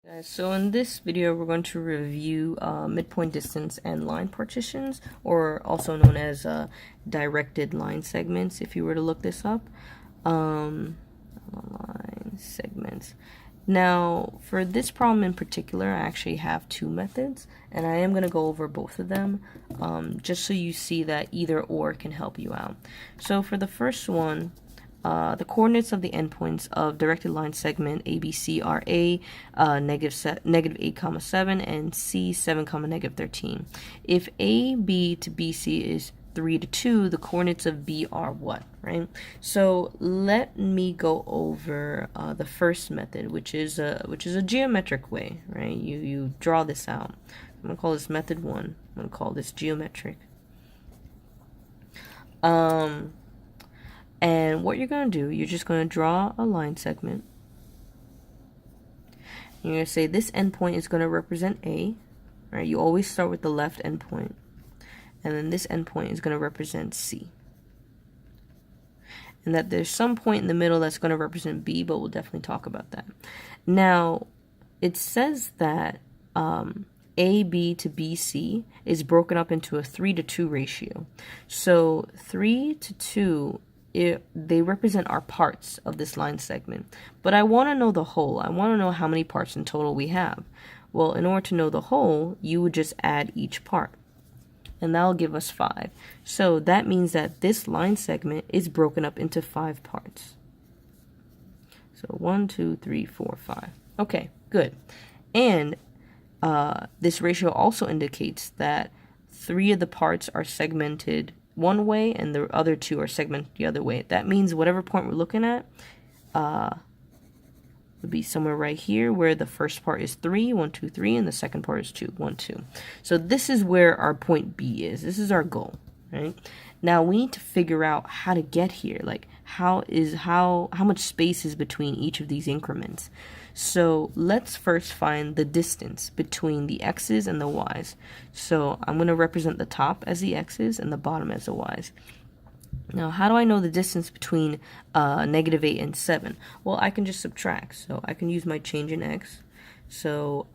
Guys, so in this video we're going to review midpoint distance and line partitions, or also known as directed line segments if you were to look this up. Line segments. Now for this problem in particular I actually have two methods and I am going to go over both of them just so you see that either or can help you out. So for the first one, the coordinates of the endpoints of directed line segment ABC are A, negative 8, comma 7, and C, 7, comma negative 13. If AB to BC is 3 to 2, the coordinates of B are what, right? So let me go over the first method, which is a geometric way, right? You draw this out. I'm gonna call this method 1. I'm gonna call this geometric. And what you're going to do, you're just going to draw a line segment. You're going to say this endpoint is going to represent A, right? You always start with the left endpoint. And then this endpoint is going to represent C. And that there's some point in the middle that's going to represent B, but we'll definitely talk about that. Now, it says that AB to BC is broken up into a 3 to 2 ratio. So 3 to 2, they represent our parts of this line segment. But I want to know the whole. I want to know how many parts in total we have. Well, in order to know the whole, you would just add each part. And that'll give us 5. So that means that this line segment is broken up into 5 parts. So 1, 2, 3, 4, 5. Okay, good. And this ratio also indicates that 3 of the parts are segmented one way and the other 2 are segmented the other way. That means whatever point we're looking at would be somewhere right here where the first part is 3, 1, 2, 3, and the second part is 2, 1, 2. So this is where our point B is. This is our goal, right? Now we need to figure out how to get here. Like how much space is between each of these increments. So let's first find the distance between the x's and the y's. So I'm going to represent the top as the x's and the bottom as the y's. Now, how do I know the distance between negative 8 and 7? Well, I can just subtract. So I can use my change in x. So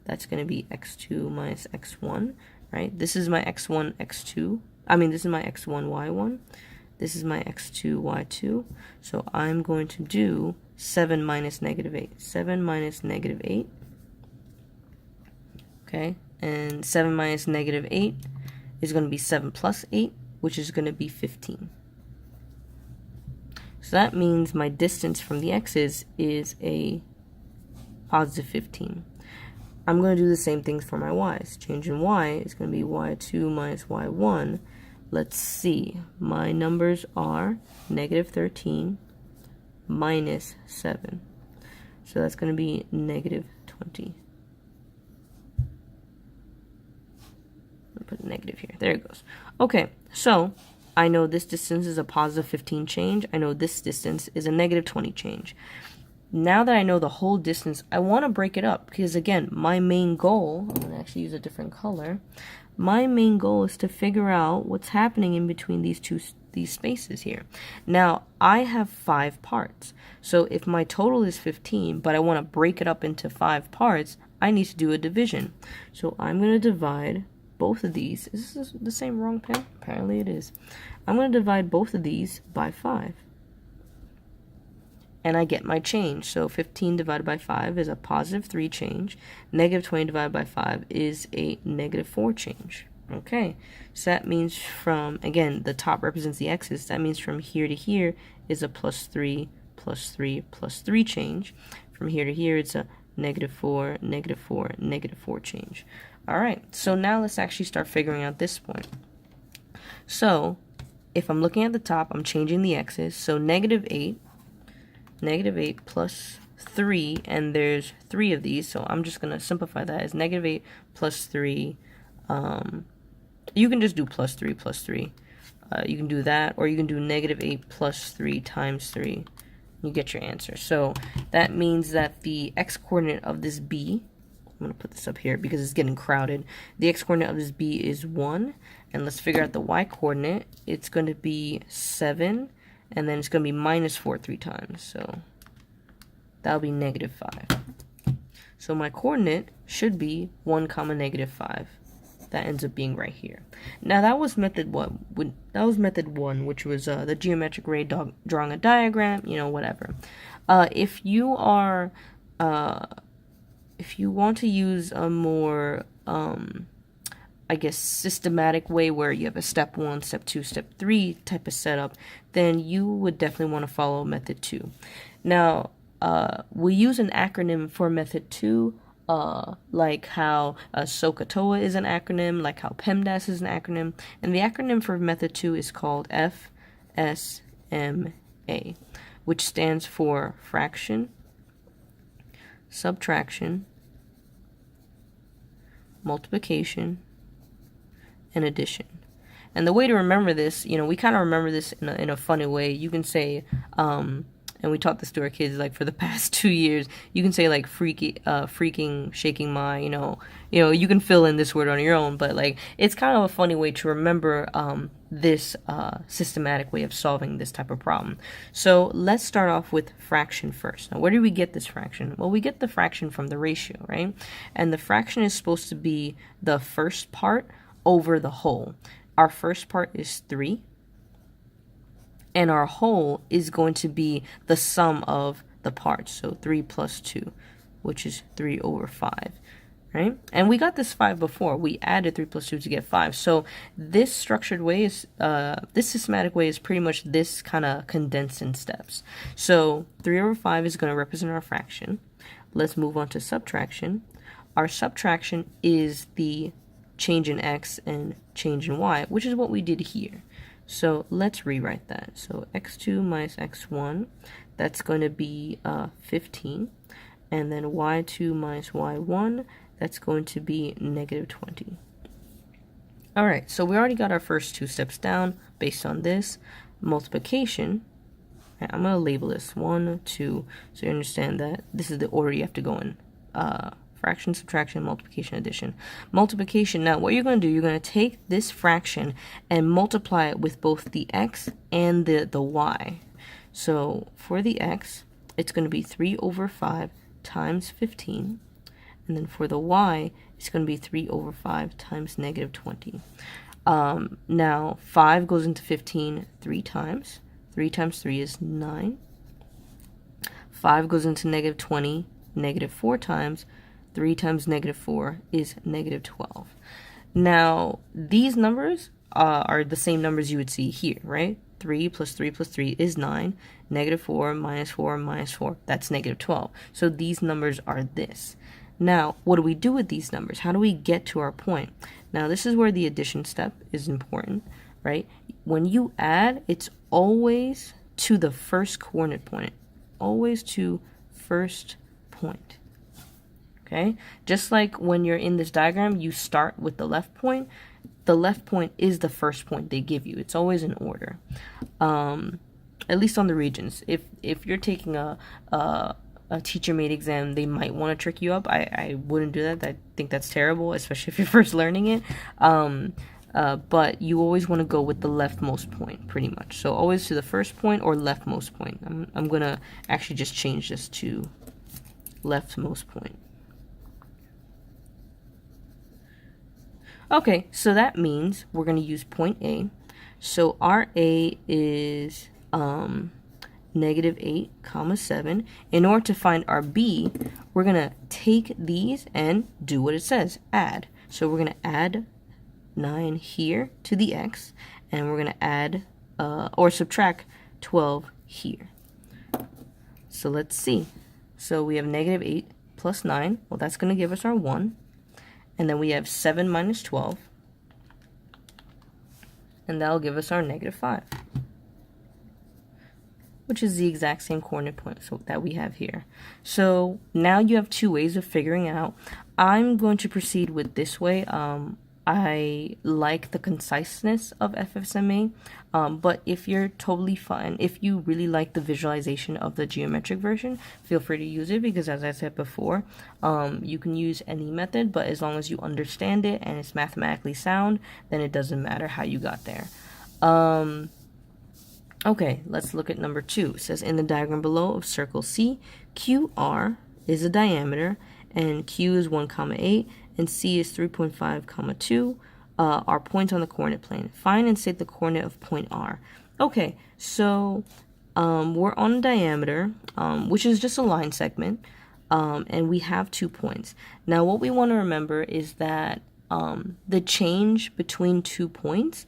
that's going to be x2 minus x1, right? This is my x1, x2. This is my x1, y1. This is my x2, y2. So I'm going to do 7 minus negative 8. 7 minus negative 8. Okay, and 7 minus negative 8 is going to be 7 plus 8, which is going to be 15. So that means my distance from the x's is a positive 15. I'm going to do the same things for my y's. Change in y is going to be y2 minus y1. Let's see. My numbers are negative 13 minus 7. So that's going to be negative 20. I'll put a negative here. There it goes. Okay, so I know this distance is a positive 15 change. I know this distance is a negative 20 change. Now that I know the whole distance, I want to break it up because, again, my main goal, I'm going to actually use a different color. My main goal is to figure out what's happening in between these spaces here. Now, I have 5 parts. So if my total is 15, but I want to break it up into 5 parts, I need to do a division. So I'm going to divide both of these. Is this the same wrong pen? Apparently it is. I'm going to divide both of these by 5. And I get my change. So 15 divided by 5 is a positive 3 change. Negative 20 divided by 5 is a negative 4 change. Okay, so that means from, again, the top represents the x's. That means from here to here is a plus 3, plus 3, plus 3 change. From here to here, it's a negative 4, negative 4, negative 4 change. All right, so now let's actually start figuring out this point. So if I'm looking at the top, I'm changing the x's. So negative 8 plus 3, and there's 3 of these, so I'm just going to simplify that as negative 8 plus 3. You can just do plus 3 plus 3. You can do that, or you can do negative 8 plus 3 times 3. You get your answer. So that means that the x-coordinate of this b, I'm going to put this up here because it's getting crowded. The x-coordinate of this b is 1, and let's figure out the y-coordinate. It's going to be 7, and then it's going to be minus 4 3 times. So that'll be negative 5. So my coordinate should be 1 comma negative 5. That ends up being right here. Now that was method one. That was method one, which was the geometric ray drawing a diagram, you know, whatever. If you want to use a more I guess systematic way where you have a step 1, step 2, step 3 type of setup, then you would definitely want to follow method 2. Now we use an acronym for method 2. Like how SOHCAHTOA is an acronym, like how PEMDAS is an acronym, and the acronym for method 2 is called FSMA, which stands for fraction, subtraction, multiplication, and addition. And the way to remember this, you know, we kind of remember this in a funny way. You can say, and we taught this to our kids like for the past 2 years. You can say like freaking, shaking my, you know, you can fill in this word on your own, but like it's kind of a funny way to remember this systematic way of solving this type of problem. So let's start off with fraction first. Now, where do we get this fraction? Well, we get the fraction from the ratio, right? And the fraction is supposed to be the first part over the whole. Our first part is 3. And our whole is going to be the sum of the parts. So 3 plus 2, which is 3 over 5, right? And we got this 5 before. We added 3 plus 2 to get 5. So this structured way is, this systematic way is pretty much this kind of condensed in steps. So 3 over 5 is going to represent our fraction. Let's move on to subtraction. Our subtraction is the change in x and change in y, which is what we did here. So let's rewrite that. So x2 minus x1, that's going to be 15. And then y2 minus y1, that's going to be negative 20. All right, so we already got our first 2 steps down based on this. Multiplication, I'm going to label this 1, 2, so you understand that this is the order you have to go in. Fraction, subtraction, multiplication, addition. Multiplication, now what you're going to do, you're going to take this fraction and multiply it with both the x and the y. So for the x, it's going to be 3 over 5 times 15. And then for the y, it's going to be 3 over 5 times negative 20. Now 5 goes into 15 3 times. 3 times 3 is 9. 5 goes into negative 20 negative 4 times. 3 times negative 4 is negative 12. Now, these numbers are the same numbers you would see here, right? 3 plus 3 plus 3 is 9. Negative 4 minus 4 minus 4, that's negative 12. So these numbers are this. Now, what do we do with these numbers? How do we get to our point? Now, this is where the addition step is important, right? When you add, it's always to the first coordinate point. Always to first point. Okay, just like when you're in this diagram, you start with the left point. The left point is the first point they give you. It's always in order, at least on the regions. If you're taking a teacher-made exam, they might want to trick you up. I wouldn't do that. I think that's terrible, especially if you're first learning it. But you always want to go with the leftmost point, pretty much. So always to the first point or leftmost point. I'm gonna actually just change this to leftmost point. Okay, so that means we're going to use point A. So our A is negative 8, comma 7. In order to find our B, we're going to take these and do what it says, add. So we're going to add 9 here to the x, and we're going to add or subtract 12 here. So let's see. So we have negative 8 plus 9. Well, that's going to give us our 1. And then we have 7 minus 12. And that'll give us our negative 5. Which is the exact same coordinate point that we have here. So now you have 2 ways of figuring out. I'm going to proceed with this way. I like the conciseness of FSMA, but if you're totally fine, if you really like the visualization of the geometric version, feel free to use it, because as I said before, you can use any method, but as long as you understand it and it's mathematically sound, then it doesn't matter how you got there. Okay, let's look at number 2. It says, in the diagram below of circle C, QR is a diameter and Q is 1, 8, and C is 3.5, 2, are points on the coordinate plane. Find and state the coordinate of point R. Okay, so we're on a diameter, which is just a line segment, and we have 2 points. Now, what we want to remember is that the change between 2 points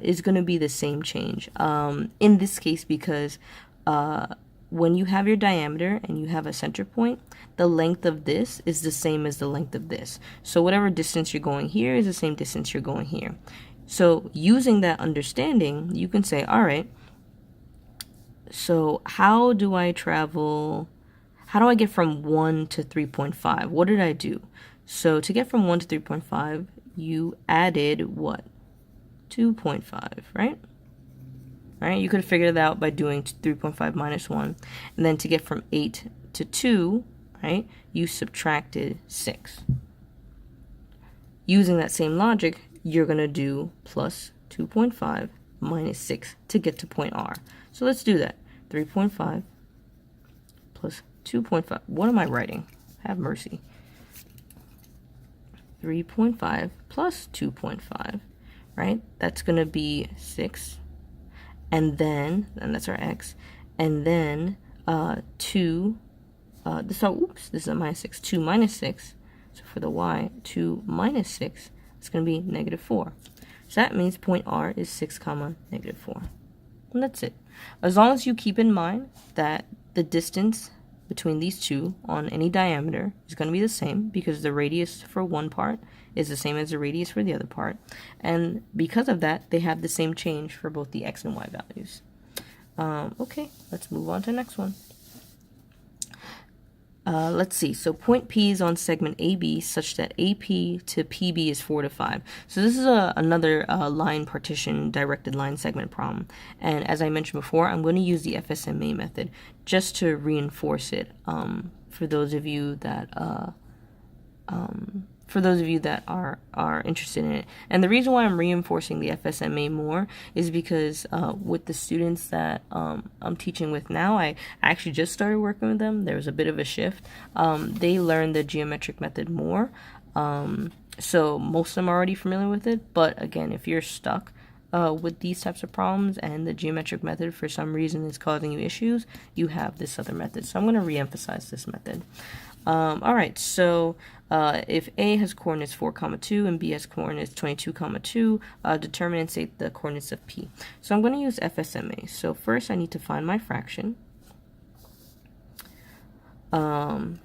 is going to be the same change. In this case, because when you have your diameter and you have a center point, the length of this is the same as the length of this. So whatever distance you're going here is the same distance you're going here. So using that understanding, you can say, all right, so how do I travel? How do I get from 1 to 3.5? What did I do? So to get from 1 to 3.5, you added what? 2.5, right? Right? You could have figured it out by doing 3.5 minus 1. And then to get from 8 to 2, right, you subtracted 6. Using that same logic, you're going to do plus 2.5 minus 6 to get to point R. So let's do that. 3.5 plus 2.5. What am I writing? Have mercy. 3.5 plus 2.5, right? That's going to be 6. And that's our x. And then 2, this is a minus 6. 2 minus 6. So for the y, 2 minus 6, it's going to be negative 4. So that means point R is 6, negative 4. And that's it. As long as you keep in mind that the distance between these two on any diameter is going to be the same, because the radius for one part is the same as the radius for the other part, and because of that, they have the same change for both the x and y values. Okay, let's move on to the next one. Let's see. So point P is on segment AB such that AP to PB is 4 to 5. So this is another line partition directed line segment problem. And as I mentioned before, I'm going to use the FSMA method just to reinforce it for those of you that are interested in it. And the reason why I'm reinforcing the FSMA more is because with the students that I'm teaching with now, I actually just started working with them. There was a bit of a shift. They learned the geometric method more. So most of them are already familiar with it. But again, if you're stuck with these types of problems and the geometric method for some reason is causing you issues, you have this other method. So I'm going to re-emphasize this method. All right, so if A has coordinates 4, 2 and B has coordinates 22, 2, determine and state the coordinates of P. So I'm going to use FSMA. So first I need to find my fraction. And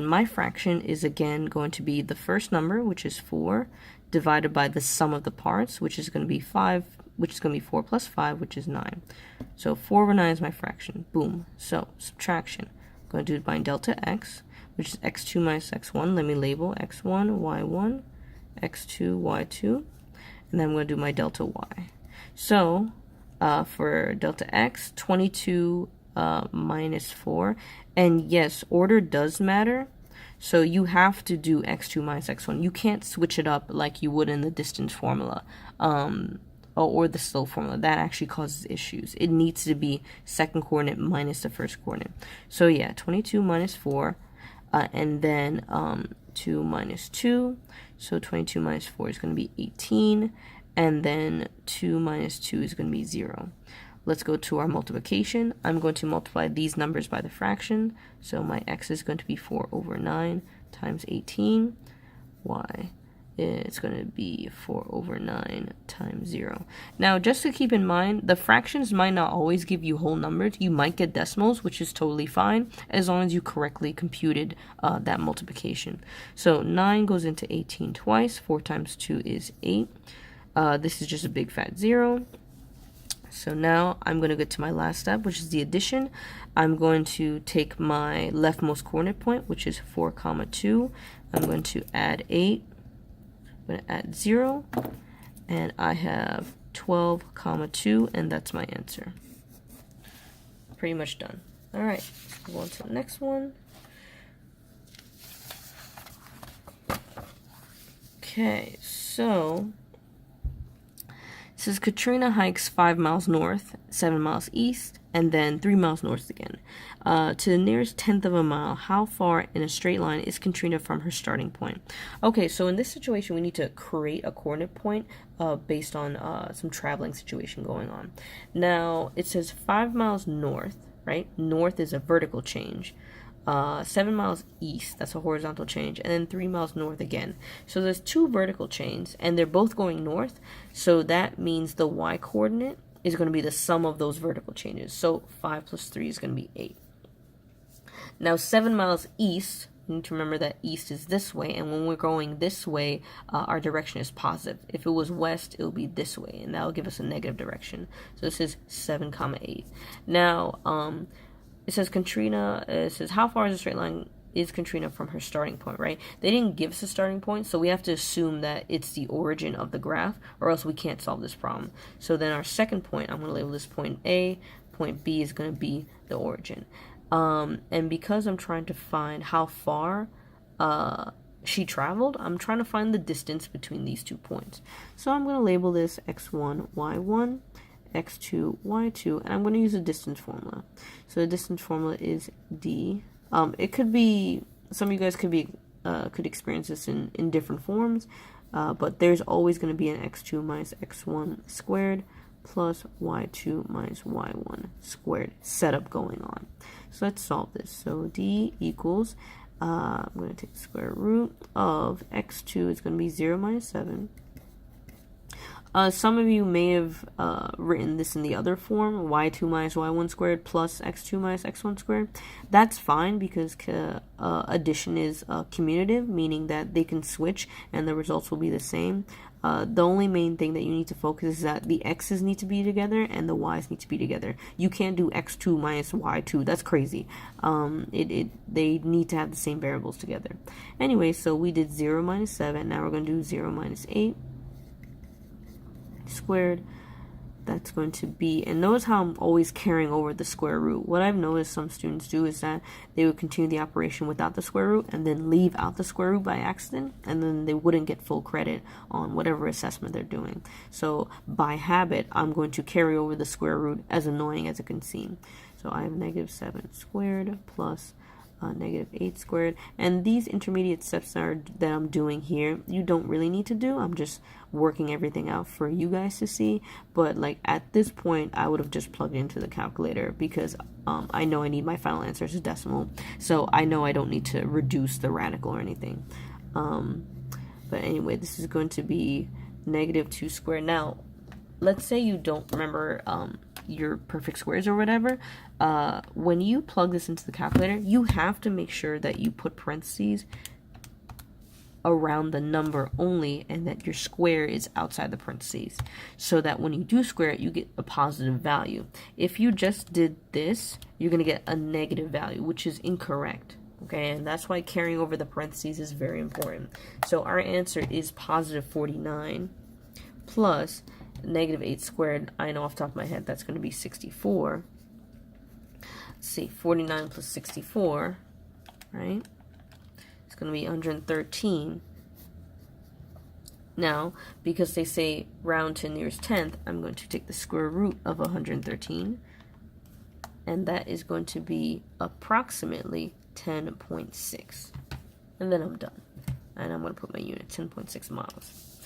my fraction is again going to be the first number, which is 4, divided by the sum of the parts, which is going to be 5, which is going to be 4 plus 5, which is 9. So 4 over 9 is my fraction. Boom. So subtraction. I'm going to do my delta x, which is x2 minus x1. Let me label x1, y1, x2, y2, and then I'm going to do my delta y. So for delta x, 22 minus 4, and yes, order does matter. So you have to do x2 minus x1. You can't switch it up like you would in the distance formula. Or the slope formula. That actually causes issues. It needs to be second coordinate minus the first coordinate. So yeah, 22 minus 4, and then 2 minus 2. So 22 minus 4 is going to be 18, and then 2 minus 2 is going to be 0. Let's go to our multiplication. I'm going to multiply these numbers by the fraction. So my x is going to be 4 over 9 times 18. Y, it's going to be 4 over 9 times 0. Now, just to keep in mind, the fractions might not always give you whole numbers. You might get decimals, which is totally fine, as long as you correctly computed that multiplication. So 9 goes into 18 twice. 4 times 2 is 8. This is just a big fat 0. So now I'm going to get to my last step, which is the addition. I'm going to take my leftmost coordinate point, which is 4, 2. I'm going to add 8. I'm going to add 0. And I have 12, 2, and that's my answer. Pretty much done. All right, let's move on to the next one. Okay, so it says Katrina hikes 5 miles north, 7 miles east, and then 3 miles north again. To the nearest tenth of a mile, how far in a straight line is Katrina from her starting point? Okay, so in this situation, we need to create a coordinate point based on some traveling situation going on. Now, it says 5 miles north, right? North is a vertical change. 7 miles east, that's a horizontal change, and then 3 miles north again. So there's 2 vertical chains, and they're both going north, so that means the y coordinate is going to be the sum of those vertical changes. So 5 plus 3 is going to be 8. Now 7 miles east, you need to remember that east is this way, and when we're going this way, our direction is positive. If it was west, it will be this way, and that will give us a negative direction. So this is 7, 8. Now, it says Katrina, it says how far is a straight line is Katrina from her starting point, right? They didn't give us a starting point, so we have to assume that it's the origin of the graph, or else we can't solve this problem. So then our second point, I'm going to label this point A, point B is going to be the origin. And because I'm trying to find how far she traveled, I'm trying to find the distance between these 2 points. So I'm going to label this x1, y1, x2, y2, and I'm going to use a distance formula. So the distance formula is d. It could be, some of you guys could experience this in different forms, but there's always going to be an x2 minus x1 squared plus y2 minus y1 squared setup going on. So let's solve this. So d equals, I'm going to take the square root of x2 is going to be 0 minus 7. Some of you may have written this in the other form, y2 minus y1 squared plus x2 minus x1 squared. That's fine because addition is commutative, meaning that they can switch and the results will be the same. The only main thing that you need to focus is that the x's need to be together and the y's need to be together. You can't do x2 minus y2. That's crazy. They need to have the same variables together. Anyway, so we did 0 minus 7. Now we're going to do 0 minus 8. Squared, that's going to be, and notice how I'm always carrying over the square root. What I've noticed some students do is that they would continue the operation without the square root and then leave out the square root by accident, and then they wouldn't get full credit on whatever assessment they're doing. So by habit, I'm going to carry over the square root, as annoying as it can seem. So I have negative 7 squared plus negative 8 squared, and these intermediate steps that I'm doing here, you don't really need to do. I'm just working everything out for you guys to see, but like at this point I would have just plugged into the calculator because I know I need my final answer as a decimal, so I know I don't need to reduce the radical or anything. But anyway, this is going to be negative 2 squared. Now let's say you don't remember your perfect squares or whatever. When you plug this into the calculator, you have to make sure that you put parentheses around the number only and that your square is outside the parentheses, so that when you do square it, you get a positive value. If you just did this, you're going to get a negative value, which is incorrect. Okay, and that's why carrying over the parentheses is very important. So our answer is positive 49 plus negative 8 squared. I know off the top of my head that's going to be 64. Let's see, 49 plus 64, right? It's going to be 113. Now, because they say round to nearest tenth, I'm going to take the square root of 113, and that is going to be approximately 10.6. And then I'm done. And I'm going to put my unit, 10.6 miles.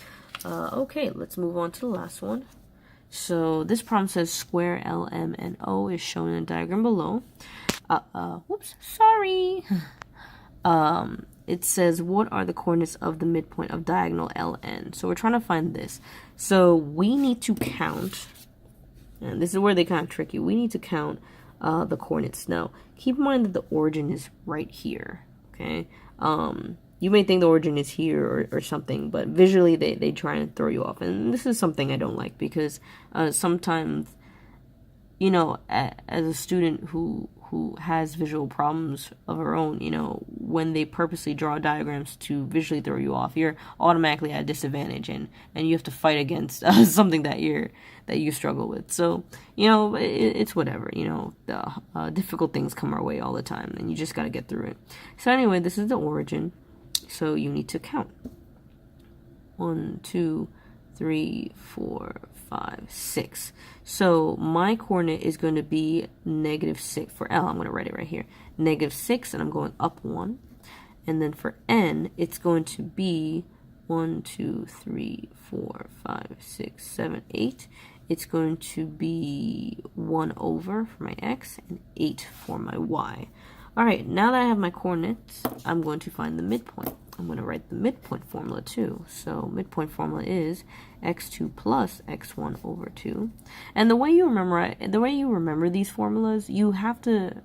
Okay, let's move on to the last one. So this problem says square LM and O is shown in the diagram below. Whoops, sorry. It says what are the coordinates of the midpoint of diagonal LN? So we're trying to find this. So we need to count, and this is where they kind of trick you. We need to count the coordinates. Now, keep in mind that the origin is right here, okay? You may think the origin is here or something, but visually they try and throw you off. And this is something I don't like because sometimes, you know, as a student who has visual problems of her own, you know, when they purposely draw diagrams to visually throw you off, you're automatically at a disadvantage, and you have to fight against something that you struggle with. So, you know, it's whatever, you know, the difficult things come our way all the time, and you just got to get through it. So anyway, this is the origin. So you need to count 1, 2, 3, 4, 5, 6. So my coordinate is going to be -6. For L, I'm going to write it right here. -6, and I'm going up 1. And then for N, it's going to be 1, 2, 3, 4, 5, 6, 7, 8. It's going to be 1 over for my X and 8 for my Y. All right, now that I have my coordinates, I'm going to find the midpoint. I'm going to write the midpoint formula too. So midpoint formula is x2 plus x1 over 2. And the way you remember these formulas, you have to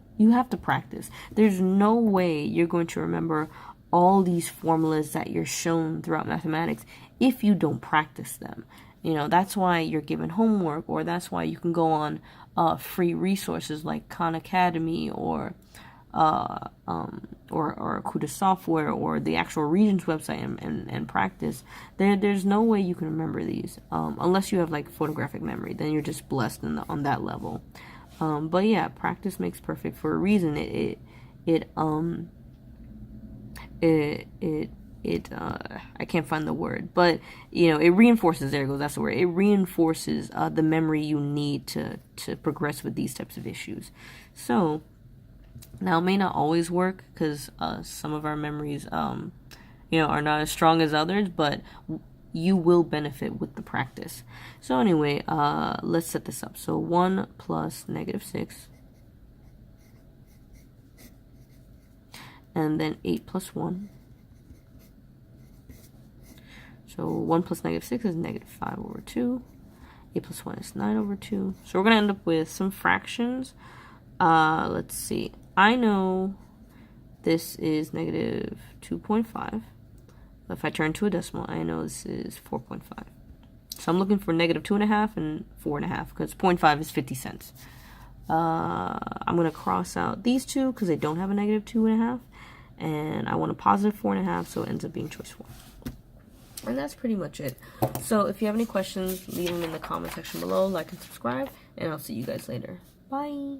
practice. There's no way you're going to remember all these formulas that you're shown throughout mathematics if you don't practice them. You know, that's why you're given homework, or that's why you can go on free resources like Khan Academy or Akuta Software or the actual Regents website and practice. There's no way you can remember these unless you have like photographic memory. Then you're just blessed on that level. But yeah, practice makes perfect for a reason. I can't find the word, but you know, it reinforces. There it goes. That's the word. It reinforces the memory you need to progress with these types of issues. So now it may not always work because some of our memories, you know, are not as strong as others, but you will benefit with the practice. So anyway, let's set this up. So 1 plus -6, and then 8 plus 1. So 1 plus -6 is -5 over 2. 8 plus 1 is 9 over 2. So we're going to end up with some fractions. Let's see. I know this is -2.5. If I turn to a decimal, I know this is 4.5. So I'm looking for -2.5 and 4.5 because 0.5 is 50 cents. I'm going to cross out these two because they don't have a -2.5. And I want a positive 4.5, so it ends up being choice 4. And that's pretty much it. So if you have any questions, leave them in the comment section below, like and subscribe, and I'll see you guys later. Bye!